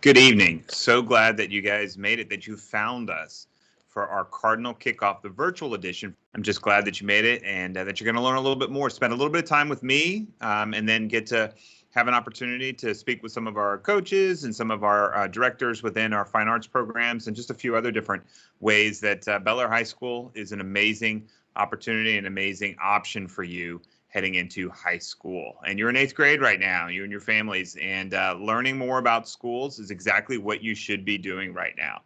Good evening. So glad that you guys made it, that you found us for our Cardinal Kickoff, the virtual edition. I'm just glad that you made it and that you're going to learn a little bit more, spend a little bit of time with me, and then get to have an opportunity to speak with some of our coaches and some of our directors within our fine arts programs and just a few other different ways that Bel Air High School is an amazing opportunity, an amazing option for you heading into high school. And you're in eighth grade right now, you and your families, and learning more about schools is exactly what you should be doing right now.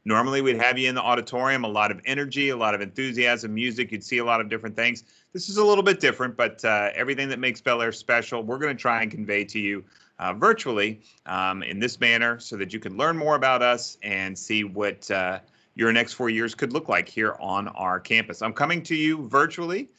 Normally, we'd have you in the auditorium, a lot of energy, a lot of enthusiasm, music. You'd see a lot of different things. This is a little bit different, but everything that makes Bel Air special, we're going to try and convey to you virtually in this manner so that you can learn more about us and see what your next 4 years could look like here on our campus. I'm coming to you virtually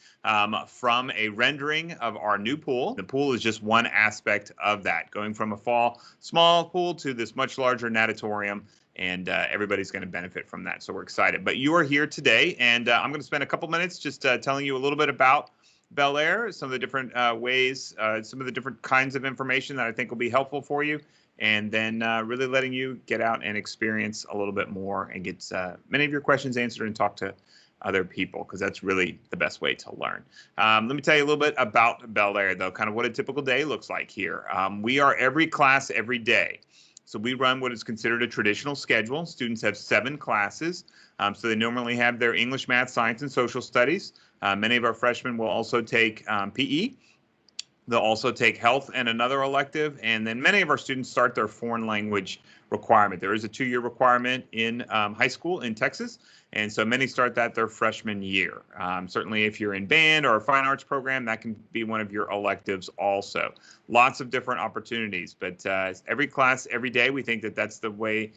from a rendering of our new pool. The pool is just one aspect of that, going from a small pool to this much larger natatorium, and everybody's going to benefit from that. So we're excited. But you are here today, and I'm going to spend a couple minutes just telling you a little bit about Bel Air, some of the different ways, some of the different kinds of information that I think will be helpful for you, and then really letting you get out and experience a little bit more and get many of your questions answered and talk to other people, because that's really the best way to learn. Let me tell you a little bit about Bel Air, though, kind of what a typical day looks like here. We are every class every day. So we run what is considered a traditional schedule. Students have 7 classes. So they normally have their English, math, science, and social studies. Many of our freshmen will also take PE. They'll also take health and another elective, and then many of our students start their foreign language requirement. There is a 2-year requirement in high school in Texas, and so many start that their freshman year. Certainly if you're in band or a fine arts program, that can be one of your electives also. Lots of different opportunities, but every class, every day, we think that that's the way,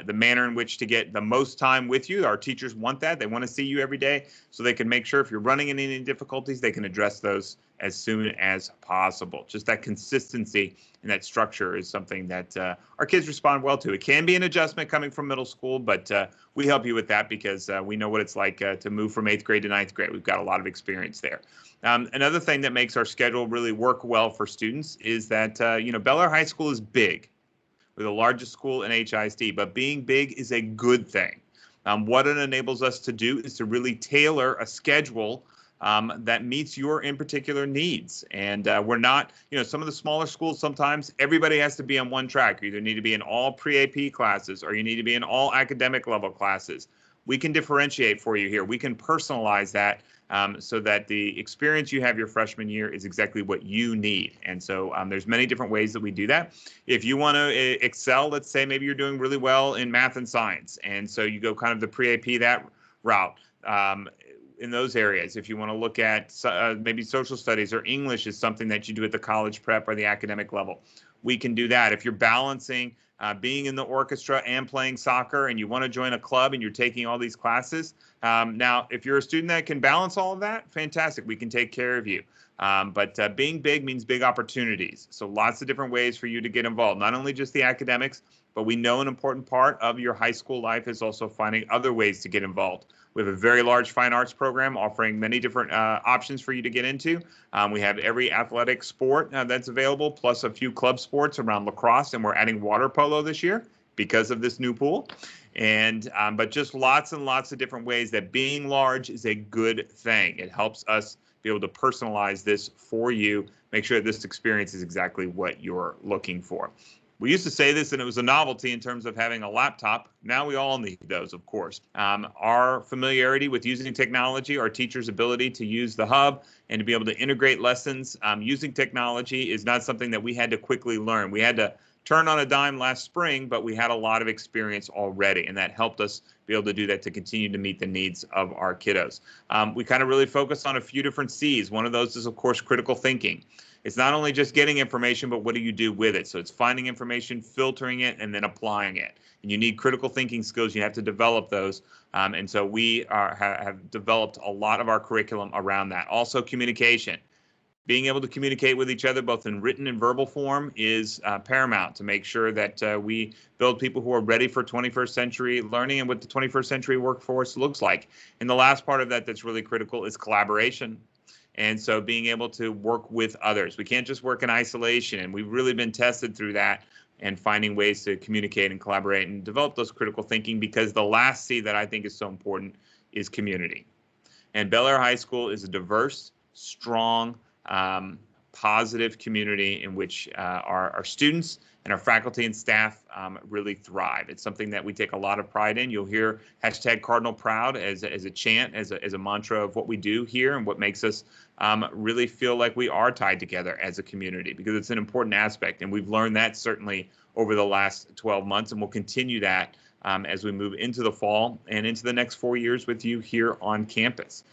the manner in which to get the most time with you. Our teachers want that. They want to see you every day so they can make sure if you're running into any difficulties, they can address those as soon as possible. Just that consistency and that structure is something that our kids respond well to. It can be an adjustment coming from middle school, but we help you with that because we know what it's like to move from 8th grade to 9th grade. We've got a lot of experience there. Another thing that makes our schedule really work well for students is that, Bel Air High School is big. We're the largest school in HISD, but being big is a good thing. What it enables us to do is to really tailor a schedule that meets your in particular needs. And we're not, some of the smaller schools, sometimes everybody has to be on one track. You either need to be in all pre-AP classes or you need to be in all academic level classes. We can differentiate for you here. We can personalize that so that the experience you have your freshman year is exactly what you need. And so there's many different ways that we do that. If you want to excel, let's say maybe you're doing really well in math and science, and so you go kind of the pre-AP that route. In those areas, if you want to look at maybe social studies or English is something that you do at the college prep or the academic level, we can do that. If you're balancing being in the orchestra and playing soccer and you want to join a club and you're taking all these classes, now, if you're a student that can balance all of that, fantastic, we can take care of you. But being big means big opportunities. So lots of different ways for you to get involved, not only just the academics, but we know an important part of your high school life is also finding other ways to get involved. We have a very large fine arts program offering many different options for you to get into. We have every athletic sport that's available, plus a few club sports around lacrosse, and we're adding water polo this year because of this new pool. And but just lots and lots of different ways that being large is a good thing. It helps us be able to personalize this for you, make sure that this experience is exactly what you're looking for. We used to say this, and it was a novelty in terms of having a laptop. Now we all need those, of course. Our familiarity with using technology, our teachers' ability to use the hub and to be able to integrate lessons using technology is not something that we had to quickly learn. We had to turn on a dime last spring, but we had a lot of experience already, and that helped us be able to do that to continue to meet the needs of our kiddos. We kind of really focus on a few different C's. One of those is, of course, critical thinking. It's not only just getting information, but what do you do with it? So it's finding information, filtering it, and then applying it. And you need critical thinking skills. You have to develop those. And so we have developed a lot of our curriculum around that. Also, communication. Being able to communicate with each other, both in written and verbal form, is paramount to make sure that we build people who are ready for 21st century learning and what the 21st century workforce looks like. And the last part of that that's really critical is collaboration. And so being able to work with others. We can't just work in isolation, and we've really been tested through that. and finding ways to communicate and collaborate and develop those critical thinking, because the last C that I think is so important is community. And Bel Air High School is a diverse, strong, positive community in which our students and our faculty and staff really thrive. It's something that we take a lot of pride in. You'll hear hashtag Cardinal Proud as a chant, as a mantra of what we do here and what makes us really feel like we are tied together as a community, because it's an important aspect. And we've learned that certainly over the last 12 months, and we'll continue that as we move into the fall and into the next 4 years with you here on campus.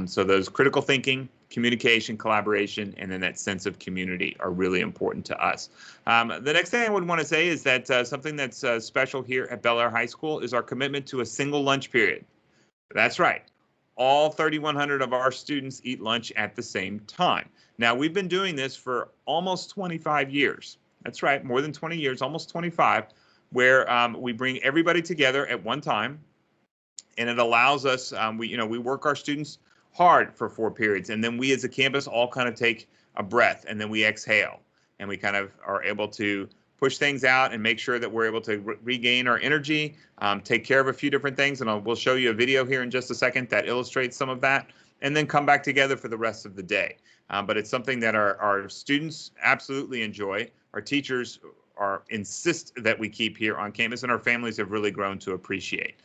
So those critical thinking, communication, collaboration, and then that sense of community are really important to us. The next thing I would want to say is that something that's special here at Bel Air High School is our commitment to a single lunch period. That's right. All 3,100 of our students eat lunch at the same time. Now, we've been doing this for almost 25 years. That's right, more than 20 years, almost 25, where we bring everybody together at one time, and it allows us, we work our students hard for 4 periods, and then we as a campus all kind of take a breath, and then we exhale, and we kind of are able to push things out and make sure that we're able to regain our energy, take care of a few different things, and we'll show you a video here in just a second that illustrates some of that, and then come back together for the rest of the day. But it's something that our students absolutely enjoy. Our teachers insist that we keep here on campus, and our families have really grown to appreciate.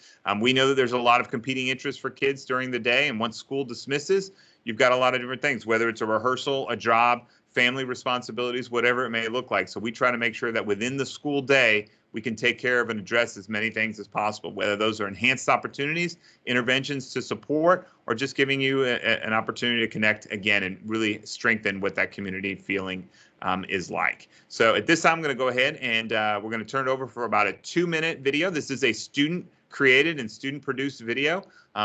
We know that there's a lot of competing interests for kids during the day, and once school dismisses, you've got a lot of different things, whether it's a rehearsal, a job, family responsibilities, whatever it may look like. So we try to make sure that within the school day, we can take care of and address as many things as possible, whether those are enhanced opportunities, interventions to support, or just giving you an opportunity to connect again and really strengthen what that community feeling is like. So at this time, I'm going to go ahead and we're going to turn it over for about a 2-minute video. This is a student-created and student-produced video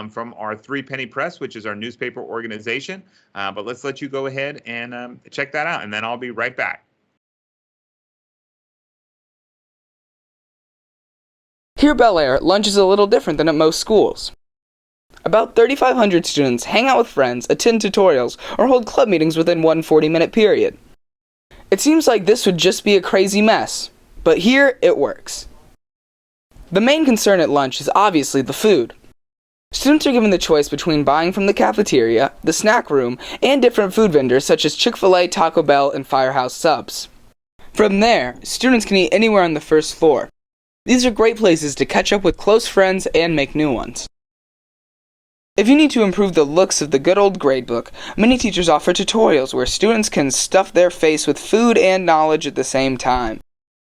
from our Three Penny Press, which is our newspaper organization. But let's let you go ahead and check that out, and then I'll be right back. Here at Bel Air, lunch is a little different than at most schools. About 3,500 students hang out with friends, attend tutorials, or hold club meetings within one 40-minute period. It seems like this would just be a crazy mess, but here it works. The main concern at lunch is obviously the food. Students are given the choice between buying from the cafeteria, the snack room, and different food vendors such as Chick-fil-A, Taco Bell, and Firehouse Subs. From there, students can eat anywhere on the first floor. These are great places to catch up with close friends and make new ones. If you need to improve the looks of the good old gradebook, many teachers offer tutorials where students can stuff their face with food and knowledge at the same time.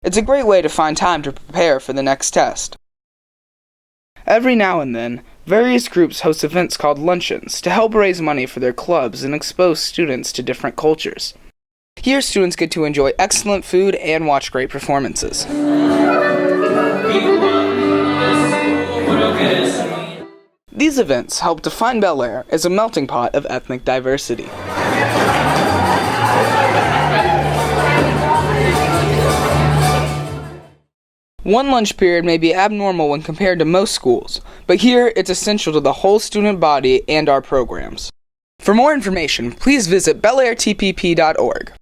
It's a great way to find time to prepare for the next test. Every now and then, various groups host events called luncheons to help raise money for their clubs and expose students to different cultures. Here, students get to enjoy excellent food and watch great performances. These events help define Bel Air as a melting pot of ethnic diversity. One lunch period may be abnormal when compared to most schools, but here it's essential to the whole student body and our programs. For more information, please visit belairtpp.org.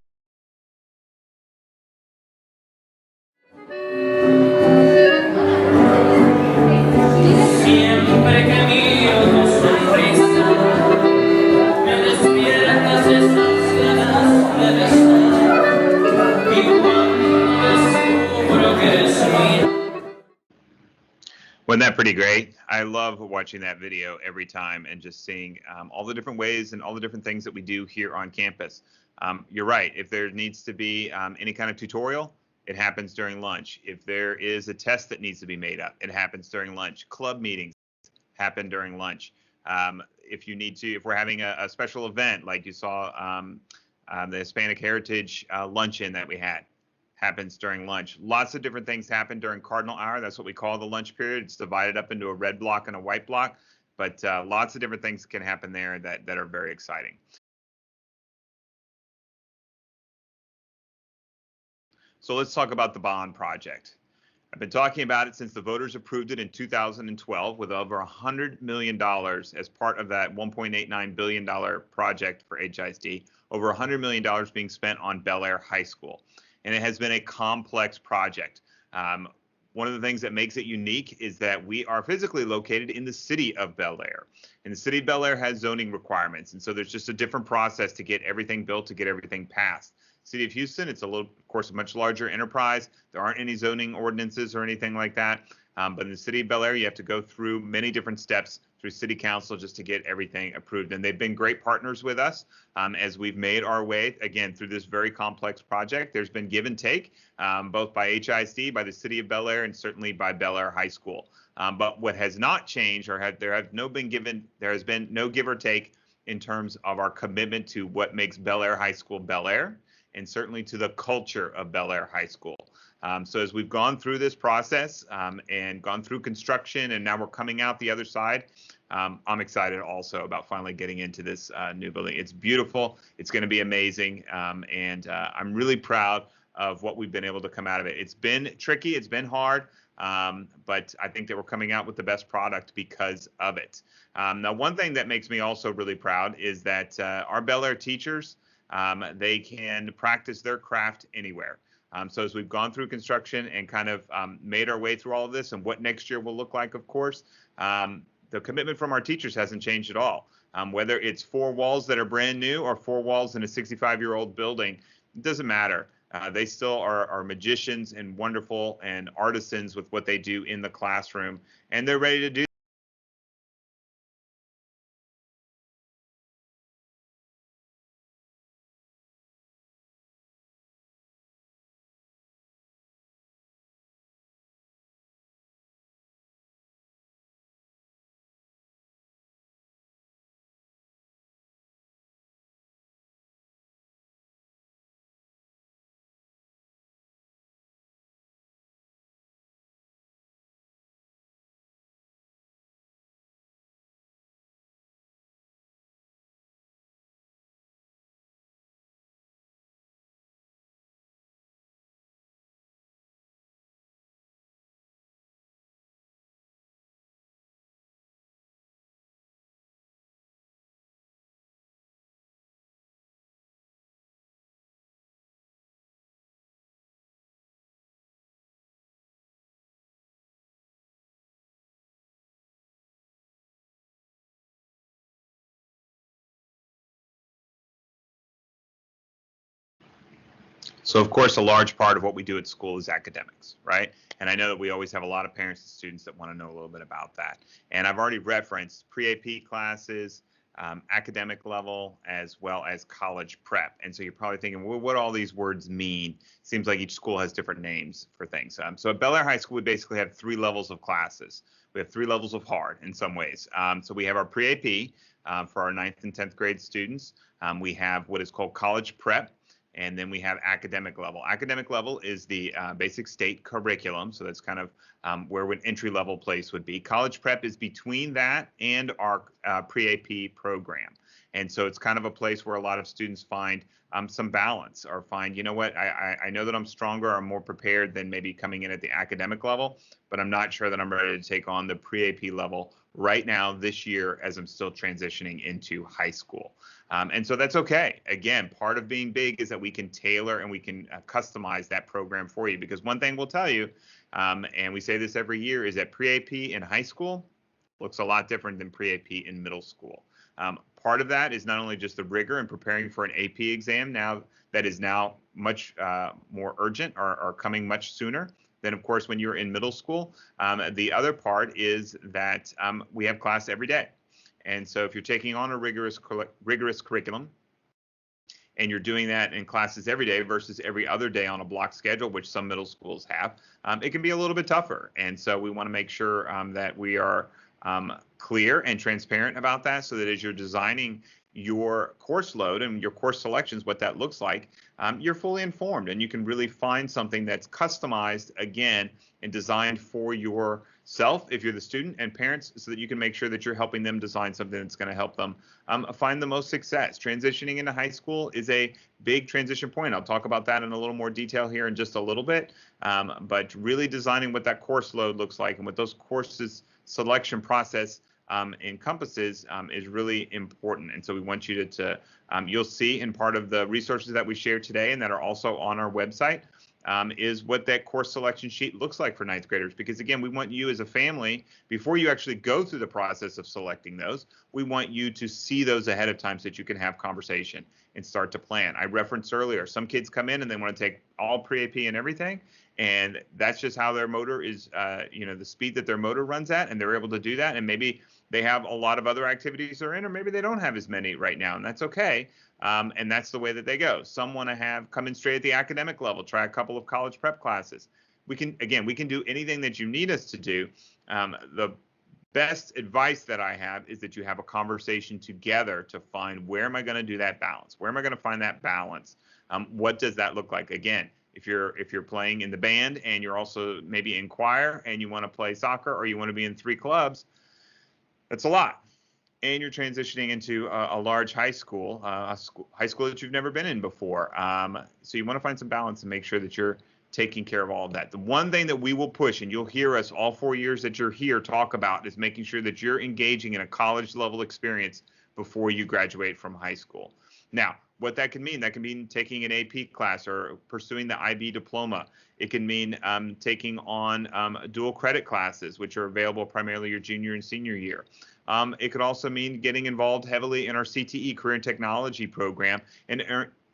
Wasn't that pretty great? I love watching that video every time and just seeing all the different ways and all the different things that we do here on campus. You're right. If there needs to be any kind of tutorial, it happens during lunch. If there is a test that needs to be made up, it happens during lunch. Club meetings happen during lunch. If we're having a special event, like you saw the Hispanic Heritage luncheon that we had, happens during lunch. Lots of different things happen during Cardinal Hour. That's what we call the lunch period. It's divided up into a red block and a white block, but lots of different things can happen there that are very exciting. So let's talk about the bond project. I've been talking about it since the voters approved it in 2012 with over $100 million as part of that $1.89 billion project for HISD, over $100 million being spent on Bel Air High School. and it has been a complex project. One of the things that makes it unique is that we are physically located in the city of Bel Air. And the city of Bel Air has zoning requirements. And so there's just a different process to get everything built, to get everything passed. City of Houston, it's of course, a much larger enterprise. There aren't any zoning ordinances or anything like that. But in the city of Bel Air, you have to go through many different steps through city council just to get everything approved. And they've been great partners with us as we've made our way, again, through this very complex project. There's been give and take, both by HISD, by the city of Bel Air, and certainly by Bel Air High School. But what has not changed, or there has been no give or take in terms of our commitment to what makes Bel Air High School Bel Air, and certainly to the culture of Bel Air High School. So as we've gone through this process and gone through construction, and now we're coming out the other side, I'm excited also about finally getting into this new building. It's beautiful. It's going to be amazing. And I'm really proud of what we've been able to come out of it. It's been tricky. It's been hard. But I think that we're coming out with the best product because of it. Now, one thing that makes me also really proud is that our Bel Air teachers, they can practice their craft anywhere. So as we've gone through construction and kind of made our way through all of this and what next year will look like, of course, the commitment from our teachers hasn't changed at all. Whether it's 4 walls that are brand new or 4 walls in a 65-year-old building, it doesn't matter. They still are magicians and wonderful and artisans with what they do in the classroom, and they're ready to do. So, of course, a large part of what we do at school is academics, right? And I know that we always have a lot of parents and students that want to know a little bit about that. And I've already referenced pre-AP classes, academic level, as well as college prep. And so you're probably thinking, well, what do all these words mean? Seems like each school has different names for things. So at Bel Air High School, we basically have 3 levels of classes. We have 3 levels of hard in some ways. So we have our pre-AP for our 9th and 10th grade students. We have what is called college prep. And then we have academic level. Academic level is the basic state curriculum. So that's kind of where an entry level place would be. College prep is between that and our pre-AP program. And so it's kind of a place where a lot of students find some balance, or find, you know what, I know that I'm stronger, I'm more prepared than maybe coming in at the academic level, but I'm not sure that I'm ready to take on the pre-AP level right now this year as I'm still transitioning into high school. And so that's okay. Again, part of being big is that we can tailor and we can customize that program for you. Because one thing we'll tell you, and we say this every year, is that pre-AP in high school looks a lot different than pre-AP in middle school. Part of that is not only just the rigor in preparing for an AP exam now that is now much more urgent, or coming much sooner than, of course, when you're in middle school. The other part is that we have class every day. And so if you're taking on a rigorous curriculum, and you're doing that in classes every day versus every other day on a block schedule, which some middle schools have, it can be a little bit tougher. And so we want to make sure that we are clear and transparent about that, so that as you're designing your course load and your course selections, what that looks like, you're fully informed, and you can really find something that's customized, again, and designed for yourself if you're the student, and parents, so that you can make sure that you're helping them design something that's going to help them find the most success. Transitioning into high school is a big transition point. I'll talk about that in a little more detail here in just a little bit, but really designing what that course load looks like and what those courses selection process encompasses is really important. And so we want you to you'll see in part of the resources that we share today and that are also on our website is what that course selection sheet looks like for ninth graders. Because again, we want you as a family, before you actually go through the process of selecting those, we want you to see those ahead of time so that you can have conversation and start to plan. I referenced earlier, some kids come in and they want to take all pre-AP and everything, and that's just how their motor is, the speed that their motor runs at, and they're able to do that. And maybe they have a lot of other activities they're in, or maybe they don't have as many right now, and that's okay. And that's the way that they go. Some want to come in straight at the academic level, try a couple of college prep classes. We can do anything that you need us to do. The best advice that I have is that you have a conversation together to find, where am I going to do that balance? Where am I going to find that balance? What does that look like? Again, if you're playing in the band and you're also maybe in choir and you want to play soccer, or you want to be in 3 clubs, that's a lot. And you're transitioning into a large high school that you've never been in before. So you want to find some balance and make sure that you're taking care of all of that. The one thing that we will push, and you'll hear us all 4 years that you're here talk about, is making sure that you're engaging in a college level experience before you graduate from high school. Now, what that can mean taking an AP class or pursuing the IB diploma. It can mean taking on dual credit classes, which are available primarily your junior and senior year. It could also mean getting involved heavily in our CTE, Career and Technology program, and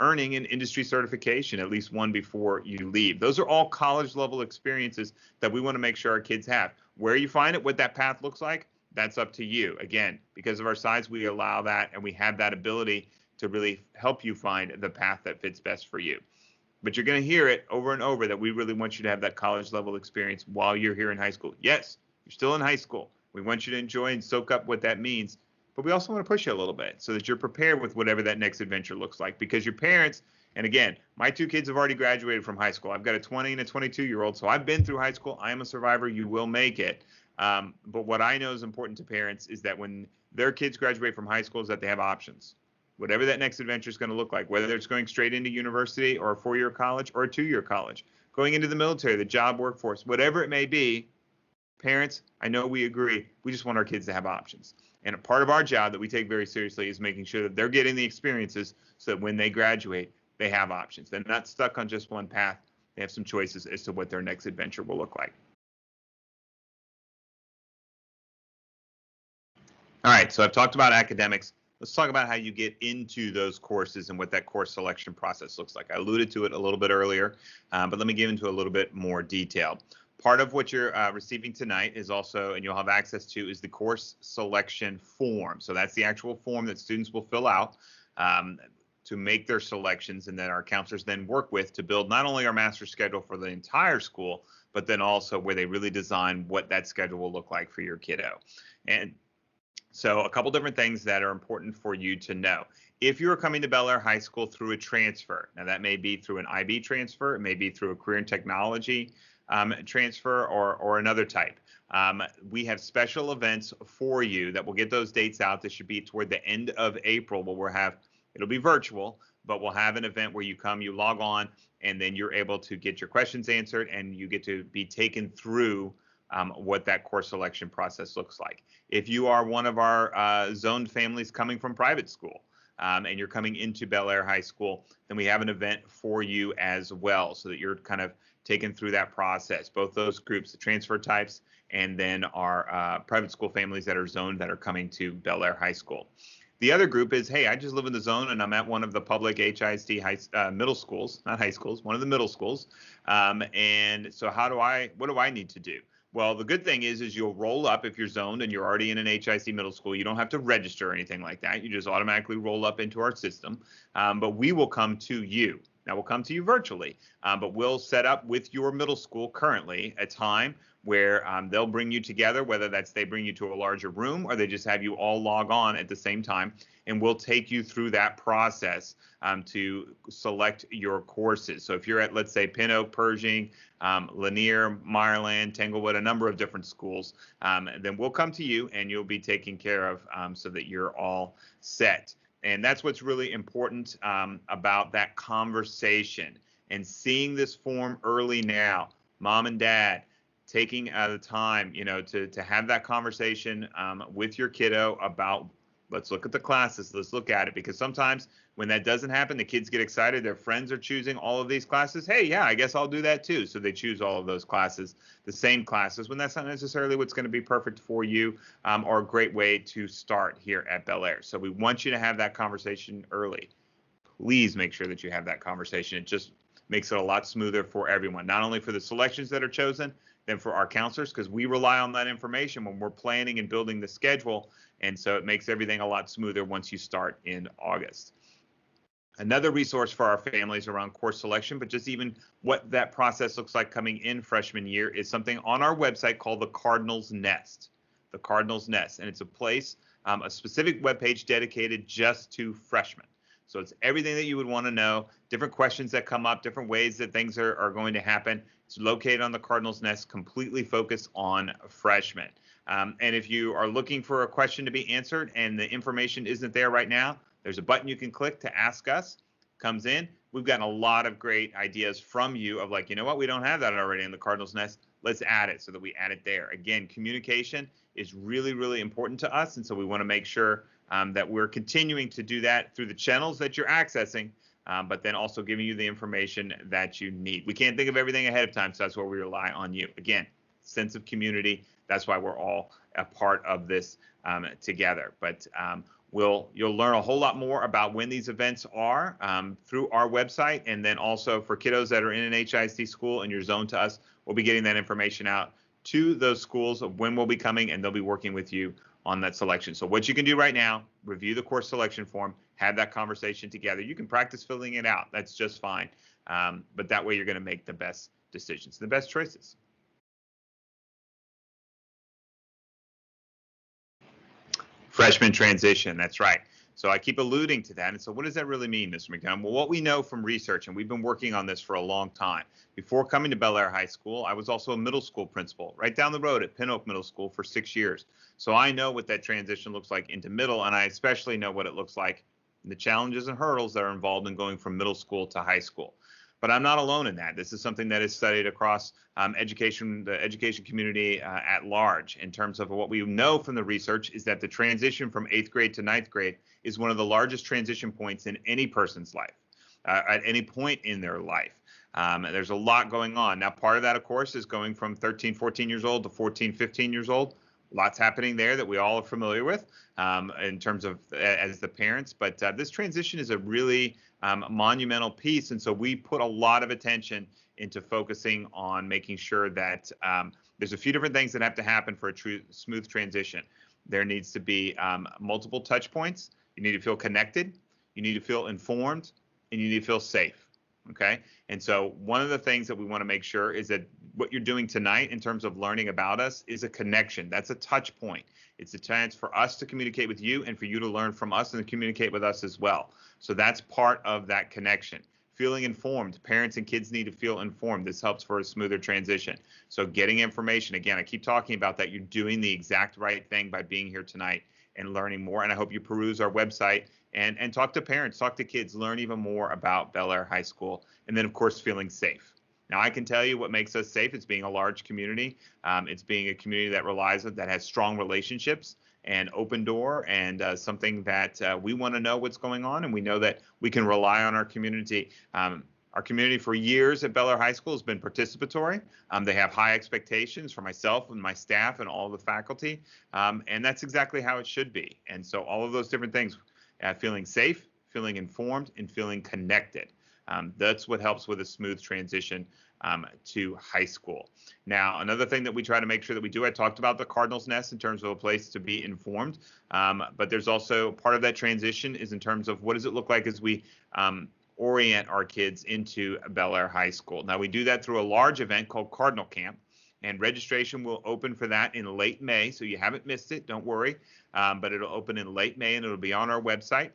earning an industry certification, at least one before you leave. Those are all college level experiences that we want to make sure our kids have. Where you find it, what that path looks like, that's up to you. Again, because of our size, we allow that, and we have that ability to really help you find the path that fits best for you. But you're going to hear it over and over that we really want you to have that college level experience while you're here in high school. Yes, you're still in high school. We want you to enjoy and soak up what that means, but we also want to push you a little bit so that you're prepared with whatever that next adventure looks like. Because your parents, and again, my 2 kids have already graduated from high school. I've got a 20 and a 22-year-old, so I've been through high school. I am a survivor. You will make it. But what I know is important to parents is that when their kids graduate from high school, is that they have options. Whatever that next adventure is going to look like, whether it's going straight into university or a 4-year college or a 2-year college, going into the military, the job workforce, whatever it may be, parents, I know we agree, we just want our kids to have options. And a part of our job that we take very seriously is making sure that they're getting the experiences so that when they graduate, they have options. They're not stuck on just one path. They have some choices as to what their next adventure will look like. All right, so I've talked about academics. Let's talk about how you get into those courses and what that course selection process looks like. I alluded to it a little bit earlier, but let me get into a little bit more detail. Part of what you're receiving tonight is also, and you'll have access to, is the course selection form. So that's the actual form that students will fill out to make their selections, and that our counselors then work with to build not only our master schedule for the entire school, but then also where they really design what that schedule will look like for your kiddo. And so a couple different things that are important for you to know. If you're coming to Bel Air High School through a transfer, now that may be through an IB transfer, it may be through a career and technology transfer or another type. We have special events for you that will get those dates out. This should be toward the end of April, where it'll be virtual, but we'll have an event where you come, you log on, and then you're able to get your questions answered, and you get to be taken through what that course selection process looks like. If you are one of our zoned families coming from private school, and you're coming into Bel Air High School, then we have an event for you as well, so that you're kind of taken through that process. Both those groups, the transfer types, and then our private school families that are zoned that are coming to Bel Air High School. The other group is, hey, I just live in the zone and I'm at one of the public HISD middle schools, not high schools, one of the middle schools. And so what do I need to do? Well, the good thing is you'll roll up if you're zoned and you're already in an HIC middle school. You don't have to register or anything like that. You just automatically roll up into our system. But we will come to you. Now, we'll come to you virtually, but we'll set up with your middle school currently a time where they'll bring you together, whether that's they bring you to a larger room or they just have you all log on at the same time, and we'll take you through that process to select your courses. So if you're at, let's say, Pin Oak, Pershing, Lanier, Meyerland, Tanglewood, a number of different schools, then we'll come to you and you'll be taken care of so that you're all set. And that's what's really important about that conversation and seeing this form early now. Mom and dad, taking the time, to have that conversation with your kiddo about, let's look at the classes, let's look at it, because sometimes when that doesn't happen, the kids get excited, their friends are choosing all of these classes. Hey, yeah, I guess I'll do that too. So they choose all of those classes, the same classes, when that's not necessarily what's going to be perfect for you, or a great way to start here at Bel Air. So we want you to have that conversation early. Please make sure that you have that conversation. It just makes it a lot smoother for everyone, not only for the selections that are chosen, then for our counselors, because we rely on that information when we're planning and building the schedule. And so it makes everything a lot smoother once you start in August. Another resource for our families around course selection, but just even what that process looks like coming in freshman year, is something on our website called the Cardinal's Nest. The Cardinal's Nest. And it's a place, a specific webpage dedicated just to freshmen. So it's everything that you would want to know, different questions that come up, different ways that things are going to happen. It's located on the Cardinal's Nest, completely focused on freshmen. And if you are looking for a question to be answered and the information isn't there right now, there's a button you can click to ask us. Comes in. We've gotten a lot of great ideas from you of like, you know what, we don't have that already in the Cardinal's Nest. Let's add it, so that we add it there. Again, communication is really, really important to us. And so we want to make sure that we're continuing to do that through the channels that you're accessing, but then also giving you the information that you need. We can't think of everything ahead of time, so that's where we rely on you. Again, sense of community. That's why we're all a part of this together. But you'll learn a whole lot more about when these events are through our website, and then also for kiddos that are in an HISD school and you're zoned to us, we'll be getting that information out to those schools of when we'll be coming, and they'll be working with you on that selection. So what you can do right now, review the course selection form, have that conversation together. You can practice filling it out. That's just fine. But that way you're going to make the best decisions, the best choices. Freshman transition, that's right. So I keep alluding to that. And so what does that really mean, Mr. McDonough? Well, what we know from research, and we've been working on this for a long time. Before coming to Bel Air High School, I was also a middle school principal right down the road at Pin Oak Middle School for 6 years. So I know what that transition looks like into middle, and I especially know what it looks like, the challenges and hurdles that are involved in going from middle school to high school. But I'm not alone in that. This is something that is studied across the education community at large. In terms of what we know from the research, is that the transition from 8th grade to 9th grade is one of the largest transition points in any person's life, at any point in their life. There's a lot going on. Now, part of that, of course, is going from 13, 14 years old to 14, 15 years old. Lots happening there that we all are familiar with in terms of as the parents. But this transition is a really monumental piece. And so we put a lot of attention into focusing on making sure that there's a few different things that have to happen for a true smooth transition. There needs to be multiple touch points. You need to feel connected. You need to feel informed, and you need to feel safe. Okay. And so one of the things that we want to make sure is that what you're doing tonight in terms of learning about us is a connection. That's a touch point. It's a chance for us to communicate with you and for you to learn from us and communicate with us as well. So that's part of that connection. Feeling informed. Parents and kids need to feel informed. This helps for a smoother transition. So getting information. Again, I keep talking about that. You're doing the exact right thing by being here tonight and learning more. And I hope you peruse our website and talk to parents, talk to kids, learn even more about Bel Air High School. And then, of course, feeling safe. Now, I can tell you what makes us safe. It's being a large community. It's being a community that has strong relationships and open door, and something that we want to know what's going on. And we know that we can rely on our community. Our community for years at Bel Air High School has been participatory. They have high expectations for myself and my staff and all the faculty. And that's exactly how it should be. And so all of those different things, feeling safe, feeling informed, and feeling connected. That's what helps with a smooth transition to high school. Now, another thing that we try to make sure that we do, I talked about the Cardinal's Nest in terms of a place to be informed, but there's also part of that transition is in terms of what does it look like as we orient our kids into Bel Air High School. Now, we do that through a large event called Cardinal Camp, and registration will open for that in late May, so you haven't missed it, don't worry, but it'll open in late May, and it'll be on our website.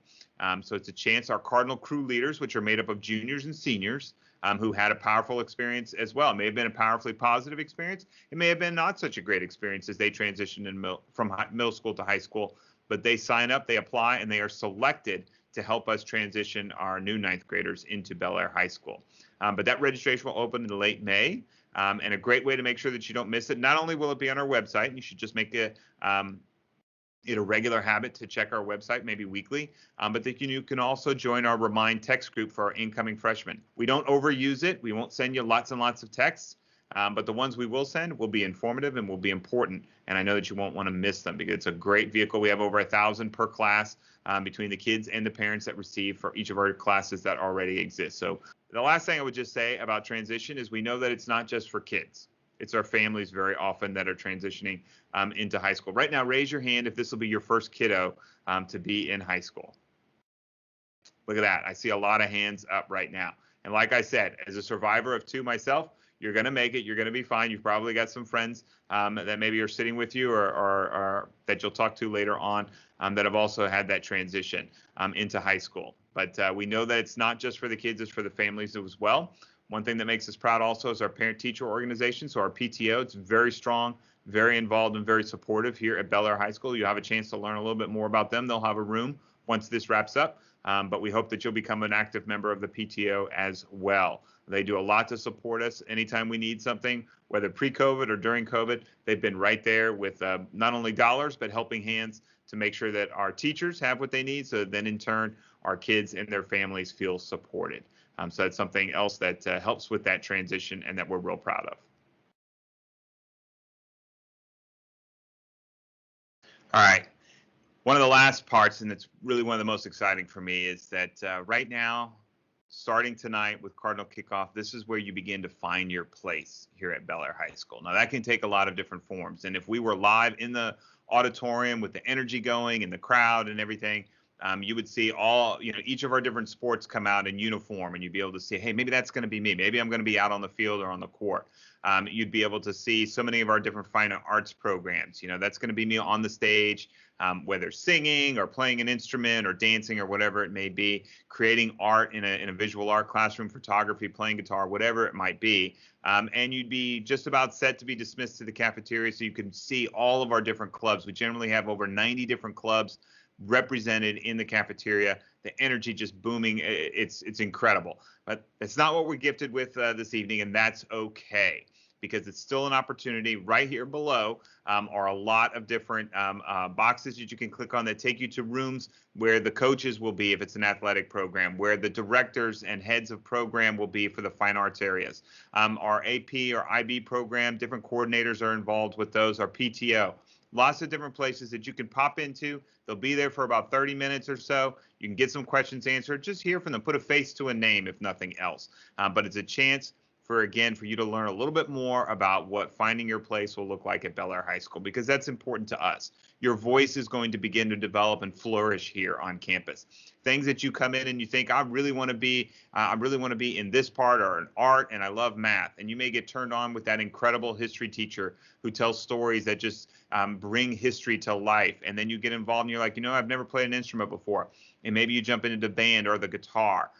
So it's a chance our Cardinal crew leaders, which are made up of juniors and seniors, who had a powerful experience as well. It may have been a powerfully positive experience. It may have been not such a great experience as they transitioned from middle school to high school, but they sign up, they apply, and they are selected to help us transition our new ninth graders into Bel Air High School. But that registration will open in late May. And a great way to make sure that you don't miss it. Not only will it be on our website, and you should just make it a regular habit to check our website, maybe weekly, but that you can also join our Remind text group for our incoming freshmen. We don't overuse it. We won't send you lots and lots of texts, but the ones we will send will be informative and will be important. And I know that you won't want to miss them because it's a great vehicle. We have over 1,000 per class between the kids and the parents that receive for each of our classes that already exist. So the last thing I would just say about transition is we know that it's not just for kids. It's our families very often that are transitioning into high school. Right now, raise your hand if this will be your first kiddo to be in high school. Look at that. I see a lot of hands up right now. And like I said, as a survivor of 2 myself, you're going to make it. You're going to be fine. You've probably got some friends that maybe are sitting with you or that you'll talk to later on that have also had that transition into high school. But we know that it's not just for the kids, it's for the families as well. One thing that makes us proud also is our parent-teacher organization. So our PTO, it's very strong, very involved, and very supportive here at Bel Air High School. You have a chance to learn a little bit more about them. They'll have a room once this wraps up, but we hope that you'll become an active member of the PTO as well. They do a lot to support us anytime we need something, whether pre-COVID or during COVID. They've been right there with not only dollars, but helping hands to make sure that our teachers have what they need, so then in turn, our kids and their families feel supported. So that's something else that helps with that transition and that we're real proud of. All right. One of the last parts, and it's really one of the most exciting for me, is that right now, starting tonight with Cardinal Kickoff, this is where you begin to find your place here at Bel Air High School. Now, that can take a lot of different forms. And if we were live in the auditorium with the energy going and the crowd and everything, you would see each of our different sports come out in uniform, and you'd be able to see, hey, maybe that's going to be me. Maybe I'm going to be out on the field or on the court. You'd be able to see so many of our different fine arts programs. That's going to be me on the stage, whether singing or playing an instrument or dancing or whatever it may be, creating art in a visual art classroom, photography, playing guitar, whatever it might be. And you'd be just about set to be dismissed to the cafeteria so you can see all of our different clubs. We generally have over 90 different clubs represented in the cafeteria, the energy just booming. It's incredible. But it's not what we're gifted with this evening, and that's okay, because it's still an opportunity. Right here below are a lot of different boxes that you can click on that take you to rooms where the coaches will be if it's an athletic program, where the directors and heads of program will be for the fine arts areas. Our AP or IB program, different coordinators are involved with those. Our PTO. Lots of different places that you can pop into. They'll be there for about 30 minutes or so. You can get some questions answered. Just hear from them. Put a face to a name, if nothing else. But it's a chance for you to learn a little bit more about what finding your place will look like at Bel Air High School, because that's important to us. Your voice is going to begin to develop and flourish here on campus. Things that you come in and you think, I really want to be in this part or in art, and I love math. And you may get turned on with that incredible history teacher who tells stories that just bring history to life. And then you get involved and you're like, I've never played an instrument before. And maybe you jump into the band or the guitar.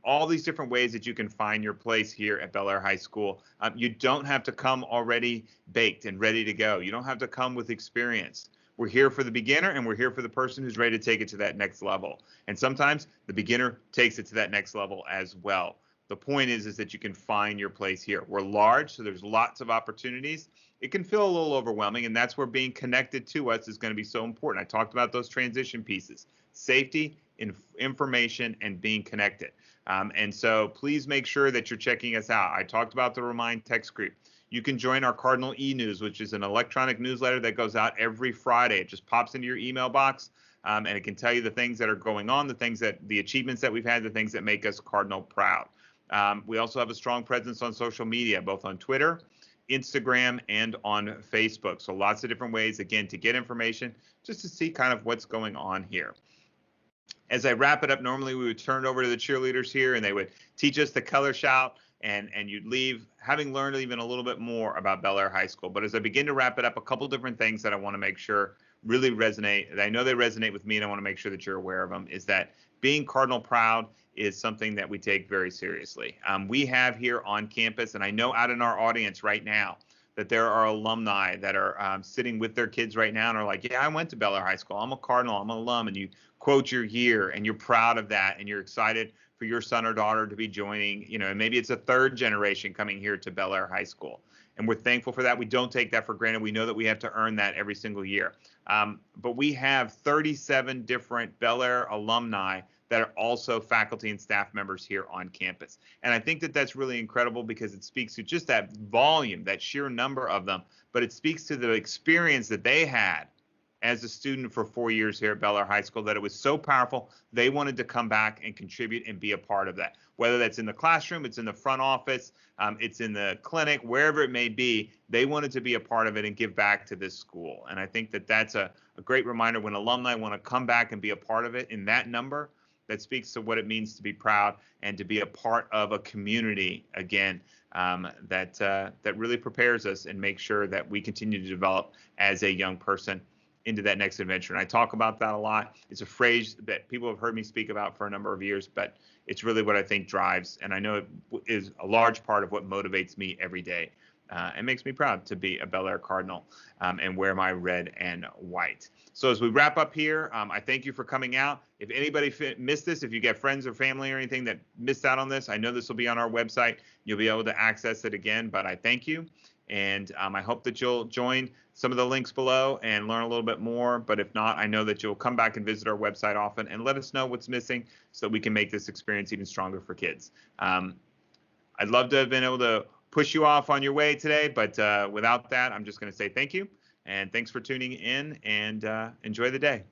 All these different ways that you can find your place here at Bel Air High School. You don't have to come already baked and ready to go. You don't have to come with experience. We're here for the beginner, and we're here for the person who's ready to take it to that next level. And sometimes the beginner takes it to that next level as well. The point is that you can find your place here. We're large, so there's lots of opportunities. It can feel a little overwhelming, and that's where being connected to us is going to be so important. I talked about those transition pieces: safety, information, and being connected. And so please make sure that you're checking us out. I talked about the Remind text group. You can join our Cardinal e-News, which is an electronic newsletter that goes out every Friday. It just pops into your email box, and it can tell you the things that are going on, the achievements that we've had, the things that make us Cardinal proud. We also have a strong presence on social media, both on Twitter, Instagram, and on Facebook. So lots of different ways, again, to get information, just to see kind of what's going on here. As I wrap it up, normally we would turn it over to the cheerleaders here, and they would teach us the color shout, and you'd leave having learned even a little bit more about Bel Air High School. But as I begin to wrap it up, a couple different things that I want to make sure really resonate, that I know they resonate with me, and I want to make sure that you're aware of them, is that being Cardinal proud is something that we take very seriously. We have here on campus, and I know out in our audience right now, that there are alumni that are sitting with their kids right now and are like, yeah, I went to Bel Air High School. I'm a Cardinal. I'm an alum. And you quote your year and you're proud of that and you're excited for your son or daughter to be joining, and maybe it's a third generation coming here to Bel Air High School. And we're thankful for that. We don't take that for granted. We know that we have to earn that every single year. But we have 37 different Bel Air alumni that are also faculty and staff members here on campus. And I think that that's really incredible because it speaks to just that volume, that sheer number of them, but it speaks to the experience that they had as a student for 4 years here at Bel Air High School, that it was so powerful, they wanted to come back and contribute and be a part of that. Whether that's in the classroom, it's in the front office, it's in the clinic, wherever it may be, they wanted to be a part of it and give back to this school. And I think that that's a great reminder when alumni want to come back and be a part of it in that number. That speaks to what it means to be proud and to be a part of a community again, that really prepares us and makes sure that we continue to develop as a young person into that next adventure. And I talk about that a lot. It's a phrase that people have heard me speak about for a number of years, but it's really what I think drives, and I know it is a large part of what motivates me every day. It makes me proud to be a Bel Air Cardinal and wear my red and white. So as we wrap up here, I thank you for coming out. If anybody missed this, if you get friends or family or anything that missed out on this, I know this will be on our website. You'll be able to access it again, but I thank you. And I hope that you'll join some of the links below and learn a little bit more. But if not, I know that you'll come back and visit our website often and let us know what's missing so that we can make this experience even stronger for kids. I'd love to have been able to push you off on your way today, but without that, I'm just going to say thank you. And thanks for tuning in and enjoy the day.